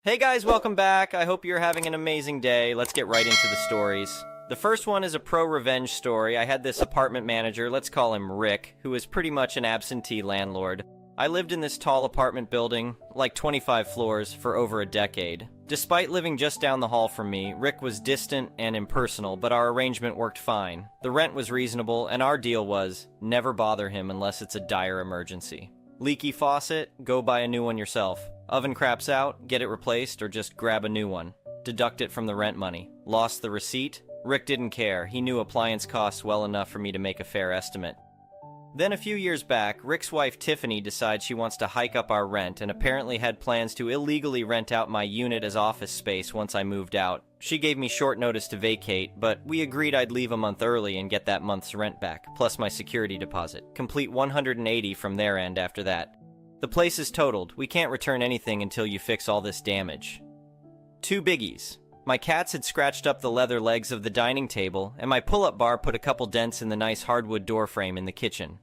Hey guys, welcome back. I hope you're having an amazing day. Let's get right into the stories. The first one is a pro-revenge story. I had this apartment manager, let's call him Rick, who was pretty much an absentee landlord. I lived in this tall apartment building, like 25 floors, for over a decade. Despite living just down the hall from me, Rick was distant and impersonal, but our arrangement worked fine. The rent was reasonable, and our deal was, never bother him unless it's a dire emergency. Leaky faucet? Go buy a new one yourself. Oven craps out? Get it replaced, or just grab a new one. Deduct it from the rent money. Lost the receipt? Rick didn't care. He knew appliance costs well enough for me to make a fair estimate. Then a few years back, Rick's wife Tiffany decides she wants to hike up our rent and apparently had plans to illegally rent out my unit as office space once I moved out. She gave me short notice to vacate, but we agreed I'd leave a month early and get that month's rent back, plus my security deposit. Complete 180 from their end after that. The place is totaled. We can't return anything until you fix all this damage. Two biggies. My cats had scratched up the leather legs of the dining table, and my pull-up bar put a couple dents in the nice hardwood door frame in the kitchen.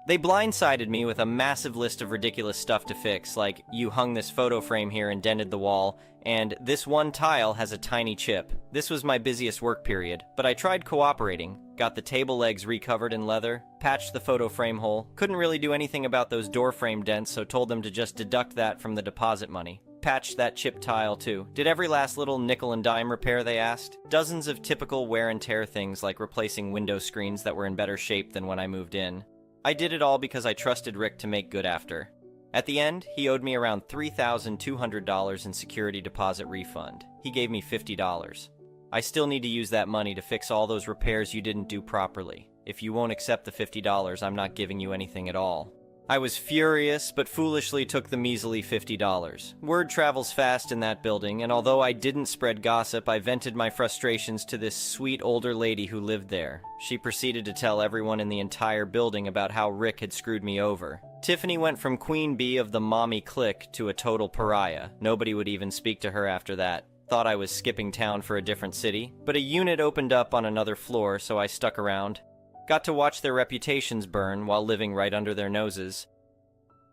They blindsided me with a massive list of ridiculous stuff to fix, like, you hung this photo frame here and dented the wall, and this one tile has a tiny chip. This was my busiest work period, but I tried cooperating, got the table legs recovered in leather, patched the photo frame hole, couldn't really do anything about those door frame dents, so told them to just deduct that from the deposit money. Patched that chip tile too. Did every last little nickel and dime repair, they asked. Dozens of typical wear and tear things like replacing window screens that were in better shape than when I moved in. I did it all because I trusted Rick to make good after. At the end, he owed me around $3,200 in security deposit refund. He gave me $50. I still need to use that money to fix all those repairs you didn't do properly. If you won't accept the $50, I'm not giving you anything at all. I was furious, but foolishly took the measly $50. Word travels fast in that building, and although I didn't spread gossip, I vented my frustrations to this sweet older lady who lived there. She proceeded to tell everyone in the entire building about how Rick had screwed me over. Tiffany went from queen bee of the mommy clique to a total pariah. Nobody would even speak to her after that. Thought I was skipping town for a different city, but a unit opened up on another floor, so I stuck around. Got to watch their reputations burn while living right under their noses.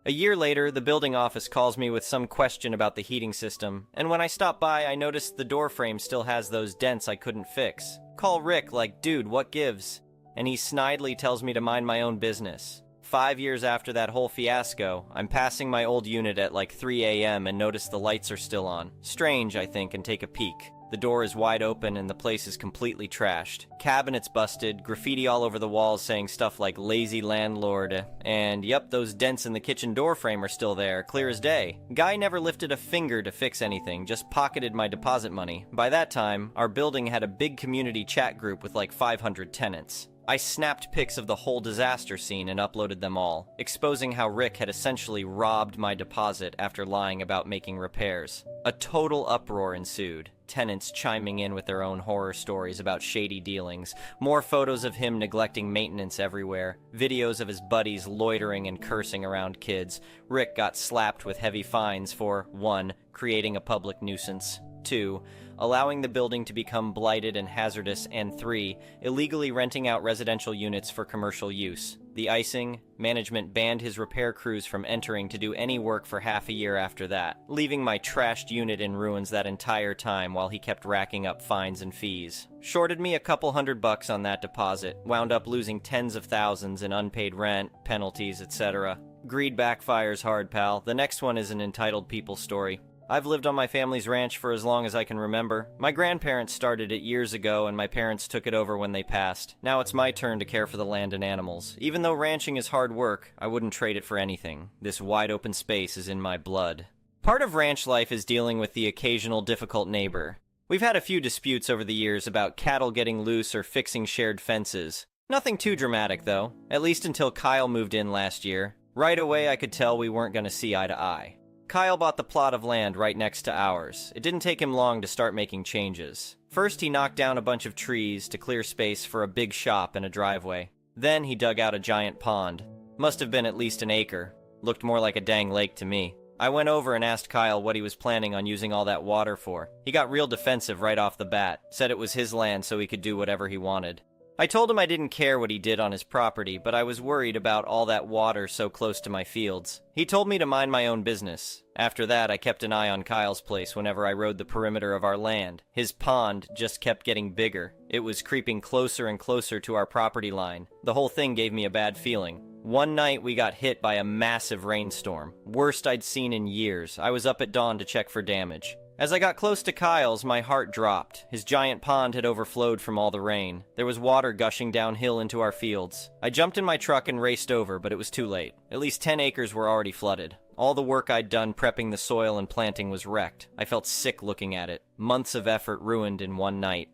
A year later, the building office calls me with some question about the heating system, and when I stop by, I notice the door frame still has those dents I couldn't fix. Call Rick like, dude, what gives? And he snidely tells me to mind my own business. 5 years after that whole fiasco, I'm passing my old unit at like 3 a.m. and notice the lights are still on. Strange, I think, and take a peek. The door is wide open and the place is completely trashed. Cabinets busted, graffiti all over the walls saying stuff like lazy landlord, and yep, those dents in the kitchen door frame are still there, clear as day. Guy never lifted a finger to fix anything, just pocketed my deposit money. By that time, our building had a big community chat group with like 500 tenants. I snapped pics of the whole disaster scene and uploaded them all, exposing how Rick had essentially robbed my deposit after lying about making repairs. A total uproar ensued, tenants chiming in with their own horror stories about shady dealings, more photos of him neglecting maintenance everywhere, videos of his buddies loitering and cursing around kids. Rick got slapped with heavy fines for 1. Creating a public nuisance, 2. Allowing the building to become blighted and hazardous, and 3. Illegally renting out residential units for commercial use. The icing, management banned his repair crews from entering to do any work for half a year after that, leaving my trashed unit in ruins that entire time while he kept racking up fines and fees. Shorted me a couple $100 on that deposit, wound up losing tens of thousands in unpaid rent, penalties, etc. Greed backfires hard, pal. The next one is an entitled people story. I've lived on my family's ranch for as long as I can remember. My grandparents started it years ago and my parents took it over when they passed. Now it's my turn to care for the land and animals. Even though ranching is hard work, I wouldn't trade it for anything. This wide open space is in my blood. Part of ranch life is dealing with the occasional difficult neighbor. We've had a few disputes over the years about cattle getting loose or fixing shared fences. Nothing too dramatic though, at least until Kyle moved in last year. Right away I could tell we weren't going to see eye to eye. Kyle bought the plot of land right next to ours. It didn't take him long to start making changes. First, he knocked down a bunch of trees to clear space for a big shop and a driveway. Then he dug out a giant pond. Must have been at least an acre. Looked more like a dang lake to me. I went over and asked Kyle what he was planning on using all that water for. He got real defensive right off the bat, said it was his land so he could do whatever he wanted. I told him I didn't care what he did on his property, but I was worried about all that water so close to my fields. He told me to mind my own business. After that, I kept an eye on Kyle's place whenever I rode the perimeter of our land. His pond just kept getting bigger. It was creeping closer and closer to our property line. The whole thing gave me a bad feeling. One night, we got hit by a massive rainstorm. Worst I'd seen in years. I was up at dawn to check for damage. As I got close to Kyle's, my heart dropped. His giant pond had overflowed from all the rain. There was water gushing downhill into our fields. I jumped in my truck and raced over, but it was too late. At least 10 acres were already flooded. All the work I'd done prepping the soil and planting was wrecked. I felt sick looking at it. Months of effort ruined in one night.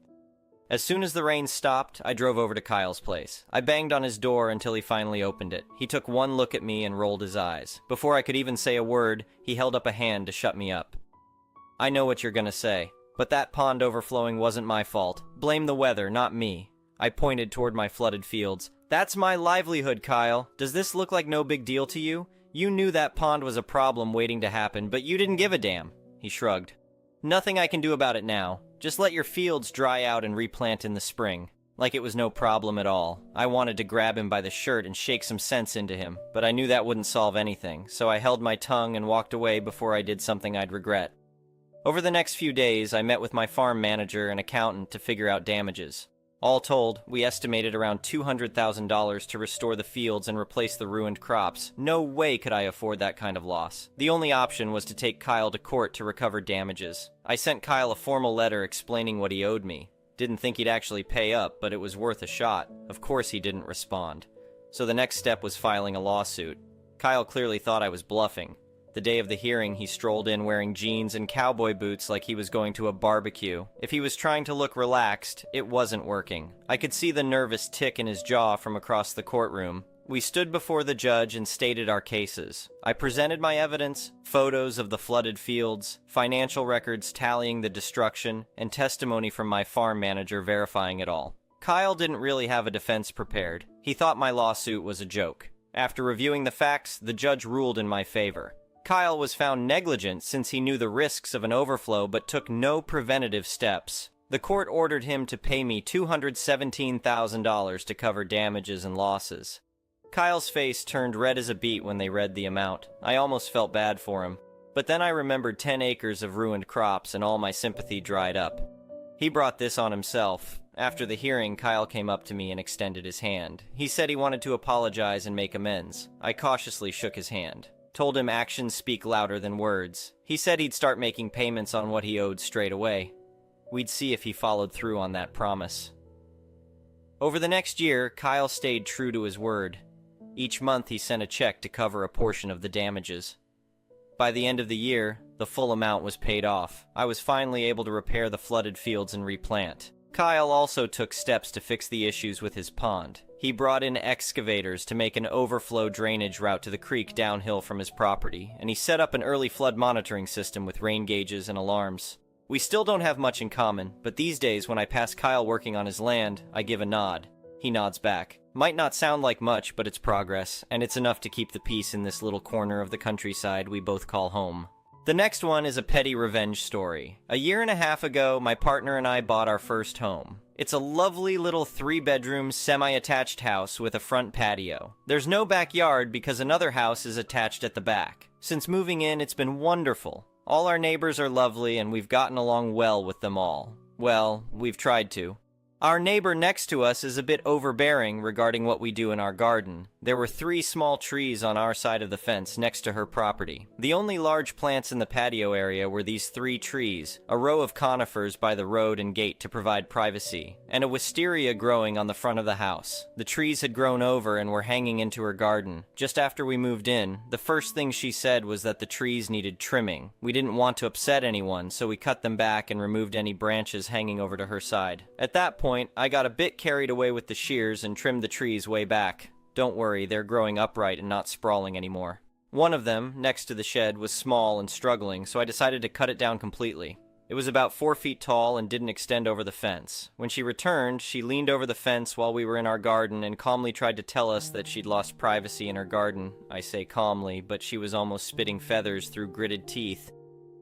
As soon as the rain stopped, I drove over to Kyle's place. I banged on his door until he finally opened it. He took one look at me and rolled his eyes. Before I could even say a word, he held up a hand to shut me up. I know what you're gonna say, but that pond overflowing wasn't my fault. Blame the weather, not me. I pointed toward my flooded fields. That's my livelihood, Kyle. Does this look like no big deal to you? You knew that pond was a problem waiting to happen, but you didn't give a damn. He shrugged. Nothing I can do about it now. Just let your fields dry out and replant in the spring. Like it was no problem at all. I wanted to grab him by the shirt and shake some sense into him, but I knew that wouldn't solve anything, so I held my tongue and walked away before I did something I'd regret. Over the next few days, I met with my farm manager and accountant to figure out damages. All told, we estimated around $200,000 to restore the fields and replace the ruined crops. No way could I afford that kind of loss. The only option was to take Kyle to court to recover damages. I sent Kyle a formal letter explaining what he owed me. Didn't think he'd actually pay up, but it was worth a shot. Of course he didn't respond. So the next step was filing a lawsuit. Kyle clearly thought I was bluffing. The day of the hearing, he strolled in wearing jeans and cowboy boots like he was going to a barbecue. If he was trying to look relaxed, it wasn't working. I could see the nervous tick in his jaw from across the courtroom. We stood before the judge and stated our cases. I presented my evidence, photos of the flooded fields, financial records tallying the destruction, and testimony from my farm manager verifying it all. Kyle didn't really have a defense prepared. He thought my lawsuit was a joke. After reviewing the facts, the judge ruled in my favor. Kyle was found negligent since he knew the risks of an overflow but took no preventative steps. The court ordered him to pay me $217,000 to cover damages and losses. Kyle's face turned red as a beet when they read the amount. I almost felt bad for him. But then I remembered 10 acres of ruined crops and all my sympathy dried up. He brought this on himself. After the hearing, Kyle came up to me and extended his hand. He said he wanted to apologize and make amends. I cautiously shook his hand. Told him actions speak louder than words. He said he'd start making payments on what he owed straight away. We'd see if he followed through on that promise. Over the next year, Kyle stayed true to his word. Each month he sent a check to cover a portion of the damages. By the end of the year, the full amount was paid off. I was finally able to repair the flooded fields and replant. Kyle also took steps to fix the issues with his pond. He brought in excavators to make an overflow drainage route to the creek downhill from his property, and he set up an early flood monitoring system with rain gauges and alarms. We still don't have much in common, but these days when I pass Kyle working on his land, I give a nod. He nods back. Might not sound like much, but it's progress, and it's enough to keep the peace in this little corner of the countryside we both call home. The next one is a petty revenge story. A year and a half ago, my partner and I bought our first home. It's a lovely little 3-bedroom, semi-attached house with a front patio. There's no backyard because another house is attached at the back. Since moving in, it's been wonderful. All our neighbors are lovely and we've gotten along well with them all. Well, we've tried to. Our neighbor next to us is a bit overbearing regarding what we do in our garden. There were 3 small trees on our side of the fence next to her property. The only large plants in the patio area were these 3 trees, a row of conifers by the road and gate to provide privacy, and a wisteria growing on the front of the house. The trees had grown over and were hanging into her garden. Just after we moved in, the first thing she said was that the trees needed trimming. We didn't want to upset anyone, so we cut them back and removed any branches hanging over to her side. At that point, I got a bit carried away with the shears and trimmed the trees way back. Don't worry, they're growing upright and not sprawling anymore. One of them, next to the shed, was small and struggling, so I decided to cut it down completely. It was about 4 feet tall and didn't extend over the fence. When she returned, she leaned over the fence while we were in our garden and calmly tried to tell us that she'd lost privacy in her garden. I say calmly, but she was almost spitting feathers through gritted teeth.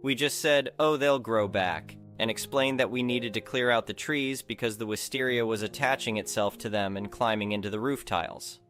We just said, "Oh, they'll grow back." and explained that we needed to clear out the trees because the wisteria was attaching itself to them and climbing into the roof tiles.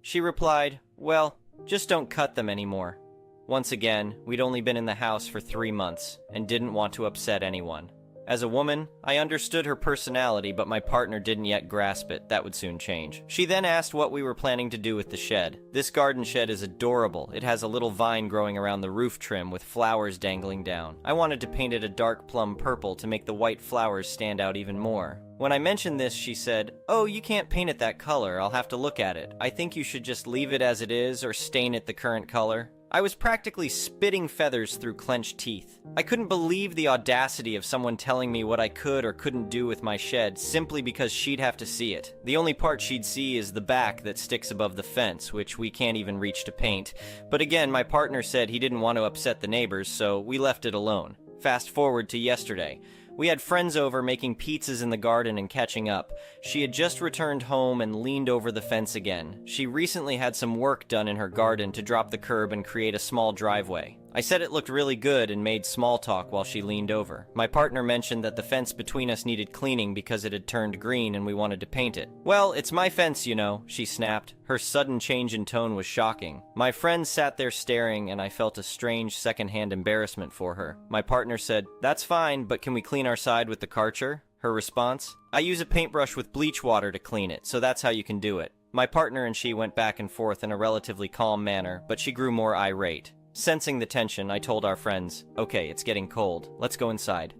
She replied, "Well, just don't cut them anymore." Once again, we'd only been in the house for 3 months and didn't want to upset anyone. As a woman, I understood her personality, but my partner didn't yet grasp it. That would soon change. She then asked what we were planning to do with the shed. This garden shed is adorable. It has a little vine growing around the roof trim with flowers dangling down. I wanted to paint it a dark plum purple to make the white flowers stand out even more. When I mentioned this, she said, "Oh, you can't paint it that color. I'll have to look at it. I think you should just leave it as it is or stain it the current color." I was practically spitting feathers through clenched teeth. I couldn't believe the audacity of someone telling me what I could or couldn't do with my shed simply because she'd have to see it. The only part she'd see is the back that sticks above the fence, which we can't even reach to paint. But again, my partner said he didn't want to upset the neighbors, so we left it alone. Fast forward to yesterday. We had friends over making pizzas in the garden and catching up. She had just returned home and leaned over the fence again. She recently had some work done in her garden to drop the curb and create a small driveway. I said it looked really good and made small talk while she leaned over. My partner mentioned that the fence between us needed cleaning because it had turned green and we wanted to paint it. "Well, it's my fence, you know," she snapped. Her sudden change in tone was shocking. My friend sat there staring, and I felt a strange secondhand embarrassment for her. My partner said, "That's fine, but can we clean our side with the Karcher?" Her response, "I use a paintbrush with bleach water to clean it, so that's how you can do it." My partner and she went back and forth in a relatively calm manner, but she grew more irate. Sensing the tension, I told our friends, "Okay, it's getting cold. Let's go inside."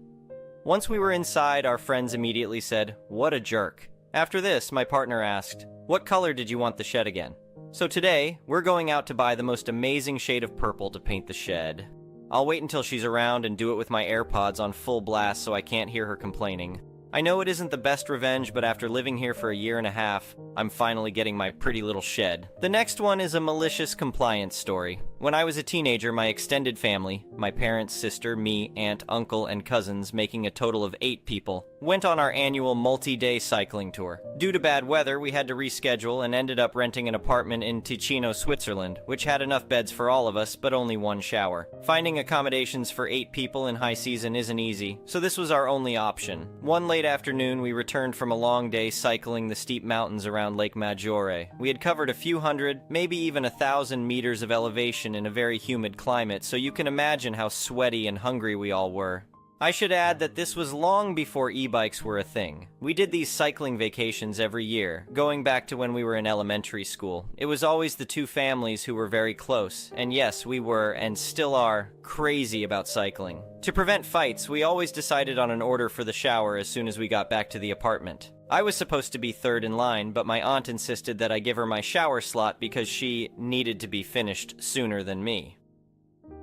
Once we were inside, our friends immediately said, "What a jerk." After this, my partner asked, "What color did you want the shed again?" So today, we're going out to buy the most amazing shade of purple to paint the shed. I'll wait until she's around and do it with my AirPods on full blast so I can't hear her complaining. I know it isn't the best revenge, but after living here for a year and a half, I'm finally getting my pretty little shed. The next one is a malicious compliance story. When I was a teenager, my extended family, my parents, sister, me, aunt, uncle, and cousins, making a total of 8 people, went on our annual multi-day cycling tour. Due to bad weather, we had to reschedule and ended up renting an apartment in Ticino, Switzerland, which had enough beds for all of us, but only one shower. Finding accommodations for 8 people in high season isn't easy, so this was our only option. One late afternoon, we returned from a long day cycling the steep mountains around Lake Maggiore. We had covered a few hundred, maybe even 1,000 meters of elevation in a very humid climate, so you can imagine how sweaty and hungry we all were. I should add that this was long before e-bikes were a thing. We did these cycling vacations every year, going back to when we were in elementary school. It was always the 2 families who were very close, and yes, we were, and still are, crazy about cycling. To prevent fights, we always decided on an order for the shower as soon as we got back to the apartment. I was supposed to be third in line, but my aunt insisted that I give her my shower slot because she needed to be finished sooner than me.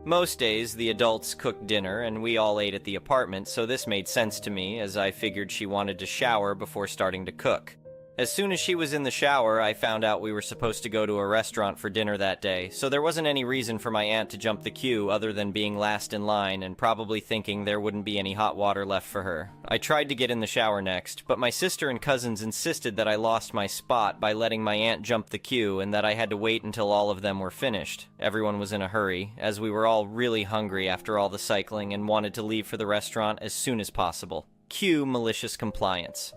Most days, the adults cooked dinner and we all ate at the apartment, so this made sense to me as I figured she wanted to shower before starting to cook. As soon as she was in the shower, I found out we were supposed to go to a restaurant for dinner that day, so there wasn't any reason for my aunt to jump the queue other than being last in line and probably thinking there wouldn't be any hot water left for her. I tried to get in the shower next, but my sister and cousins insisted that I lost my spot by letting my aunt jump the queue and that I had to wait until all of them were finished. Everyone was in a hurry, as we were all really hungry after all the cycling and wanted to leave for the restaurant as soon as possible. Cue malicious compliance.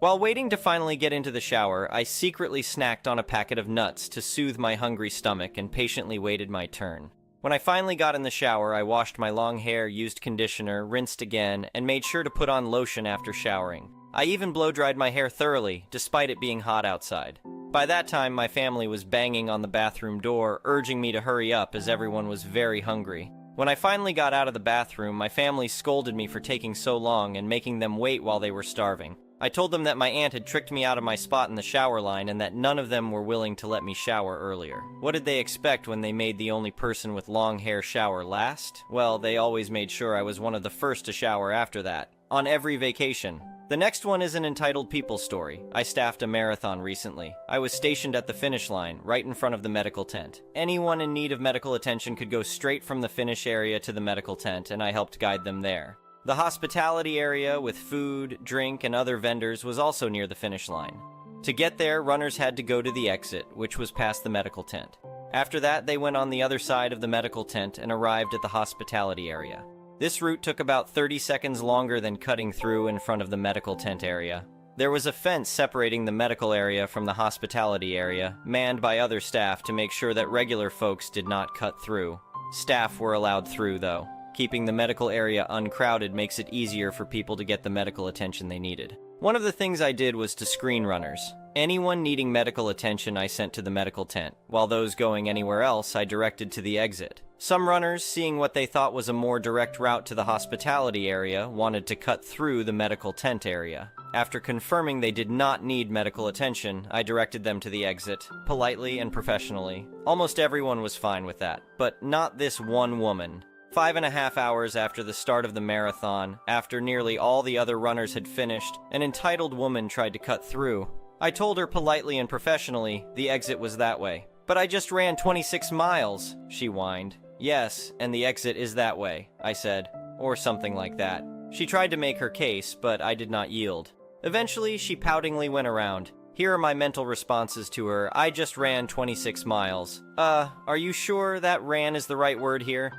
While waiting to finally get into the shower, I secretly snacked on a packet of nuts to soothe my hungry stomach and patiently waited my turn. When I finally got in the shower, I washed my long hair, used conditioner, rinsed again, and made sure to put on lotion after showering. I even blow-dried my hair thoroughly, despite it being hot outside. By that time, my family was banging on the bathroom door, urging me to hurry up as everyone was very hungry. When I finally got out of the bathroom, my family scolded me for taking so long and making them wait while they were starving. I told them that my aunt had tricked me out of my spot in the shower line and that none of them were willing to let me shower earlier. What did they expect when they made the only person with long hair shower last? Well, they always made sure I was one of the first to shower after that. On every vacation. The next one is an entitled people story. I staffed a marathon recently. I was stationed at the finish line, right in front of the medical tent. Anyone in need of medical attention could go straight from the finish area to the medical tent, and I helped guide them there. The hospitality area with food, drink, and other vendors was also near the finish line. To get there, runners had to go to the exit, which was past the medical tent. After that, they went on the other side of the medical tent and arrived at the hospitality area. This route took about 30 seconds longer than cutting through in front of the medical tent area. There was a fence separating the medical area from the hospitality area, manned by other staff to make sure that regular folks did not cut through. Staff were allowed through, though. Keeping the medical area uncrowded makes it easier for people to get the medical attention they needed. One of the things I did was to screen runners. Anyone needing medical attention I sent to the medical tent, while those going anywhere else I directed to the exit. Some runners, seeing what they thought was a more direct route to the hospitality area, wanted to cut through the medical tent area. After confirming they did not need medical attention, I directed them to the exit, politely and professionally. Almost everyone was fine with that, but not this one woman. 5.5 hours after the start of the marathon, after nearly all the other runners had finished, an entitled woman tried to cut through. I told her politely and professionally the exit was that way. "But I just ran 26 miles, she whined. "Yes, and the exit is that way," I said, or something like that. She tried to make her case, but I did not yield. Eventually, she poutingly went around. Here are my mental responses to her. "I just ran 26 miles. Are you sure that ran is the right word here?"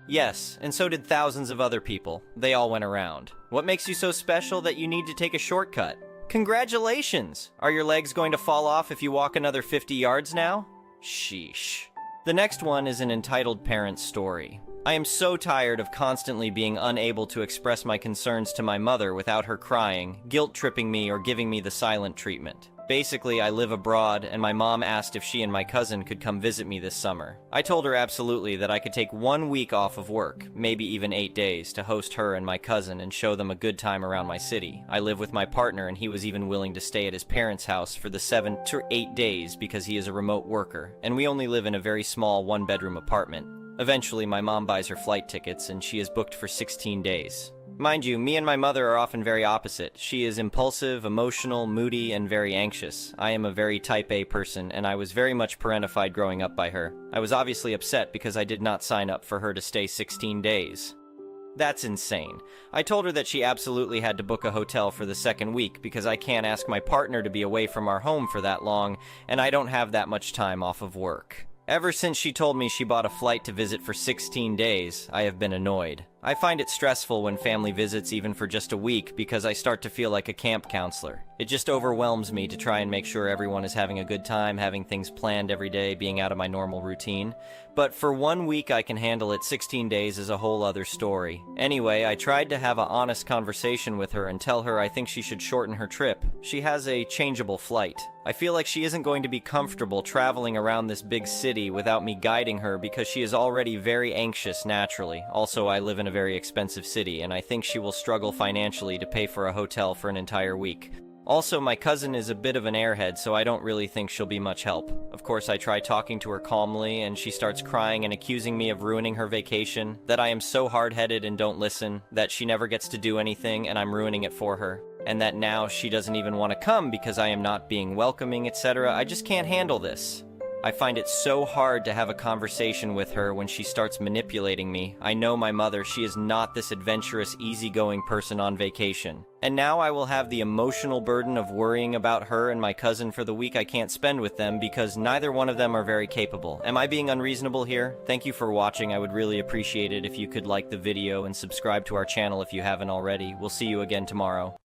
"Yes, and so did thousands of other people. They all went around. What makes you so special that you need to take a shortcut?" "Congratulations! Are your legs going to fall off if you walk another 50 yards now?" Sheesh. The next one is an entitled parent's story. I am so tired of constantly being unable to express my concerns to my mother without her crying, guilt-tripping me, or giving me the silent treatment. Basically, I live abroad, and my mom asked if she and my cousin could come visit me this summer. I told her absolutely that I could take 1 week off of work, maybe even 8 days, to host her and my cousin and show them a good time around my city. I live with my partner, and he was even willing to stay at his parents' house for the 7 to 8 days because he is a remote worker, and we only live in a very small 1-bedroom apartment. Eventually, my mom buys her flight tickets, and she is booked for 16 days. Mind you, me and my mother are often very opposite. She is impulsive, emotional, moody, and very anxious. I am a very type A person, and I was very much parentified growing up by her. I was obviously upset because I did not sign up for her to stay 16 days. That's insane. I told her that she absolutely had to book a hotel for the second week because I can't ask my partner to be away from our home for that long, and I don't have that much time off of work. Ever since she told me she bought a flight to visit for 16 days, I have been annoyed. I find it stressful when family visits even for just a week because I start to feel like a camp counselor. It just overwhelms me to try and make sure everyone is having a good time, having things planned every day, being out of my normal routine. But for 1 week I can handle it. 16 days is a whole other story. Anyway, I tried to have an honest conversation with her and tell her I think she should shorten her trip. She has a changeable flight. I feel like she isn't going to be comfortable traveling around this big city without me guiding her because she is already very anxious naturally. Also, I live in a very expensive city, and I think she will struggle financially to pay for a hotel for an entire week. Also, my cousin is a bit of an airhead, so I don't really think she'll be much help. Of course, I try talking to her calmly, and she starts crying and accusing me of ruining her vacation, that I am so hard-headed and don't listen, that she never gets to do anything and I'm ruining it for her, and that now she doesn't even want to come because I am not being welcoming, etc. I just can't handle this. I find it so hard to have a conversation with her when she starts manipulating me. I know my mother, she is not this adventurous, easygoing person on vacation. And now I will have the emotional burden of worrying about her and my cousin for the week I can't spend with them because neither one of them are very capable. Am I being unreasonable here? Thank you for watching. I would really appreciate it if you could like the video and subscribe to our channel if you haven't already. We'll see you again tomorrow.